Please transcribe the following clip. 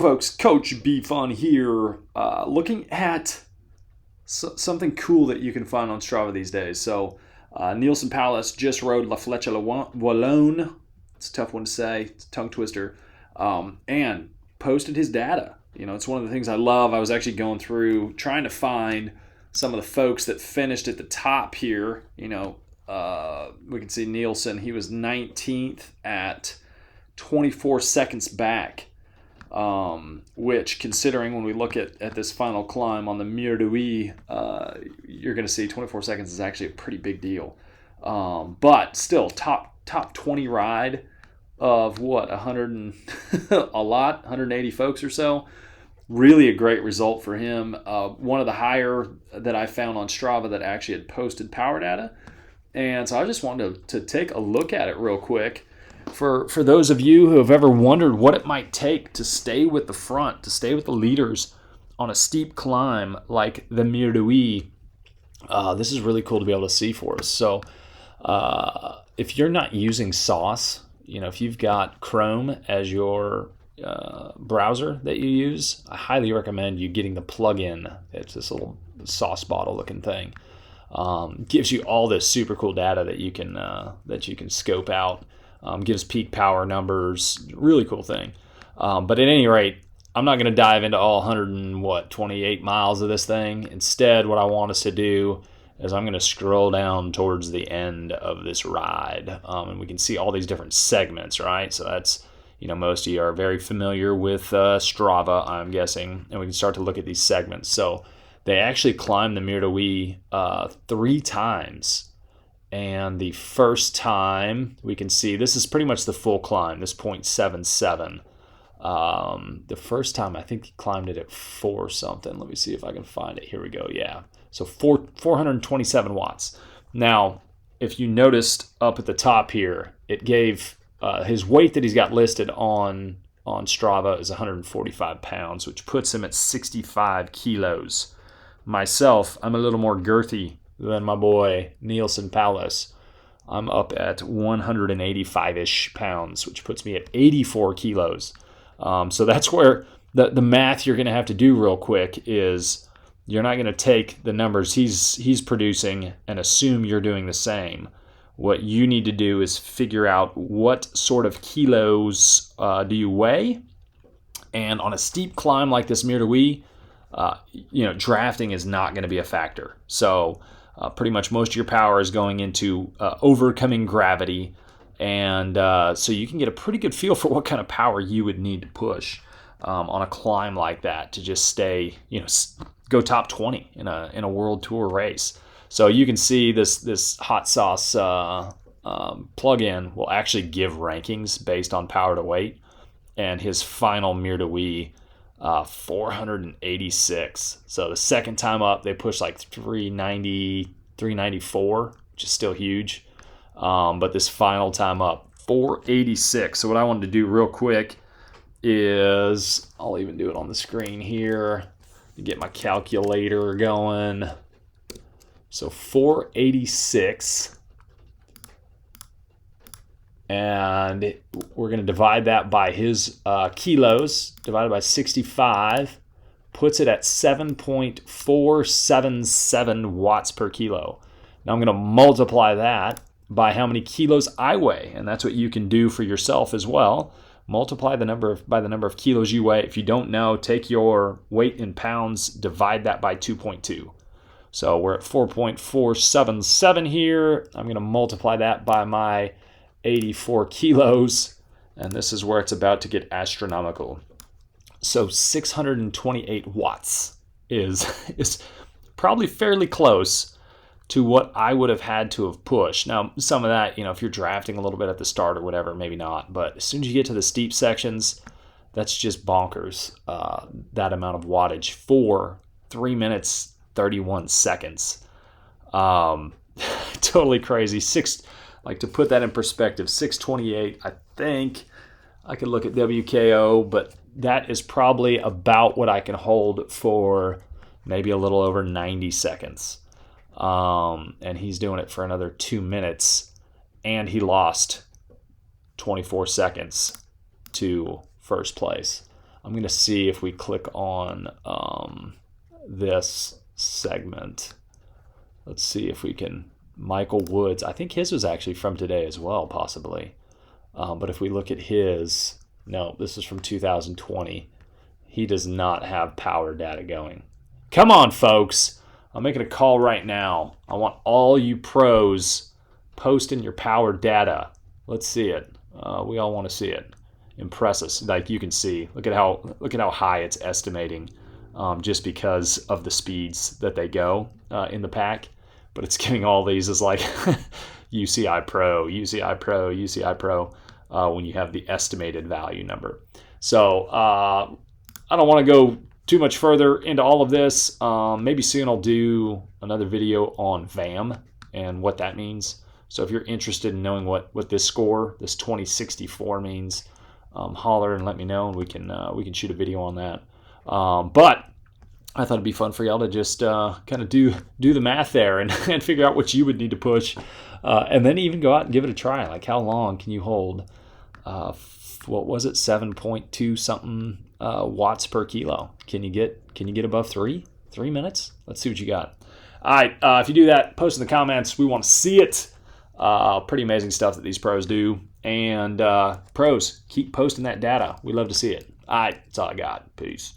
Folks, Coach B Fun here, looking at something cool that you can find on Strava these days. So, Nielson Powless just rode La Flecha Wallone. It's a tough one to say, it's a tongue twister, and posted his data. You know, it's one of the things I love. I was actually going through trying to find some of the folks that finished at the top here. You know, we can see Nielson, he was 19th at 24 seconds back. Which, considering when we look at this final climb on the Mur de Huy, you're going to see 24 seconds is actually a pretty big deal. But still, top 20 ride of what, 100 and a lot, 180 folks or so. Really a great result for him. One of the higher that I found on Strava that actually had posted power data. And so I just wanted to take a look at it real quick. For those of you who have ever wondered what it might take to stay with the front, to stay with the leaders on a steep climb like the Mur de Huy, this is really cool to be able to see for us. So if you're not using Sauce, you know, if you've got Chrome as your browser that you use, I highly recommend you getting the plugin. It's this little sauce bottle looking thing. Gives you all this super cool data that you can scope out. Gives peak power numbers, really cool thing. But at any rate, I'm not going to dive into all 128 miles of this thing. Instead, what I want us to do is I'm going to scroll down towards the end of this ride, and we can see all these different segments, right? So that's, you know, most of you are very familiar with Strava, I'm guessing, and we can start to look at these segments. So they actually climbed the Mur de Huy 3 times. And the first time, we can see, this is pretty much the full climb, this 0.77. The first time, I think he climbed it at 4 something. Let me see if I can find it. Here we go, yeah. So 427 watts. Now, if you noticed up at the top here, it gave, his weight that he's got listed on Strava is 145 pounds, which puts him at 65 kilos. Myself, I'm a little more girthy than my boy Nielson Powless. I'm up at 185-ish pounds, which puts me at 84 kilos. So that's where the math you're going to have to do real quick is you're not going to take the numbers he's producing and assume you're doing the same. What you need to do is figure out what sort of kilos do you weigh. And on a steep climb like this Mur de Huy, drafting is not going to be a factor. So pretty much most of your power is going into overcoming gravity, and so you can get a pretty good feel for what kind of power you would need to push on a climb like that to just stay, go top 20 in a world tour race. So you can see this hot sauce plugin will actually give rankings based on power to weight, and his final Mur de Huy 486. So the second time up, they pushed like 390, 394, which is still huge. But this final time up, 486. So what I wanted to do real quick is, I'll even do it on the screen here to get my calculator going. So 486. And we're going to divide that by his kilos, divided by 65, puts it at 7.477 watts per kilo. Now I'm going to multiply that by how many kilos I weigh, and that's what you can do for yourself as well. Multiply by the number of kilos you weigh. If you don't know, take your weight in pounds, divide that by 2.2. So we're at 4.477 here. I'm going to multiply that by my 84 kilos, and this is where it's about to get astronomical. So 628 watts is probably fairly close to what I would have had to have pushed. Now, some of that, if you're drafting a little bit at the start or whatever, maybe not, but as soon as you get to the steep sections, that's just bonkers, that amount of wattage for 3 minutes, 31 seconds. Totally crazy. To put that in perspective, 628, I think I could look at WKO, but that is probably about what I can hold for maybe a little over 90 seconds. And he's doing it for another 2 minutes, and he lost 24 seconds to first place. I'm going to see if we click on this segment. Let's see if we can. Michael Woods. I think his was actually from today as well, possibly. But if we look at his, no, this is from 2020. He does not have power data going. Come on, folks. I'm making a call right now. I want all you pros posting your power data. Let's see it. We all want to see it. Impress us. Like you can see, look at how high it's estimating, just because of the speeds that they go in the pack. But it's giving all these as like UCI Pro, UCI Pro, UCI Pro when you have the estimated value number. So I don't want to go too much further into all of this. Maybe soon I'll do another video on VAM and what that means. So if you're interested in knowing what this score, this 2064 means, holler and let me know, and we can shoot a video on that. But I thought it'd be fun for y'all to just kind of do the math there and figure out what you would need to push, and then even go out and give it a try. Like how long can you hold? What was it? 7.2 something watts per kilo. Can you get above 3 minutes? Let's see what you got. All right. If you do that, post in the comments. We want to see it. Pretty amazing stuff that these pros do. And pros, keep posting that data. We love to see it. All right. That's all I got. Peace.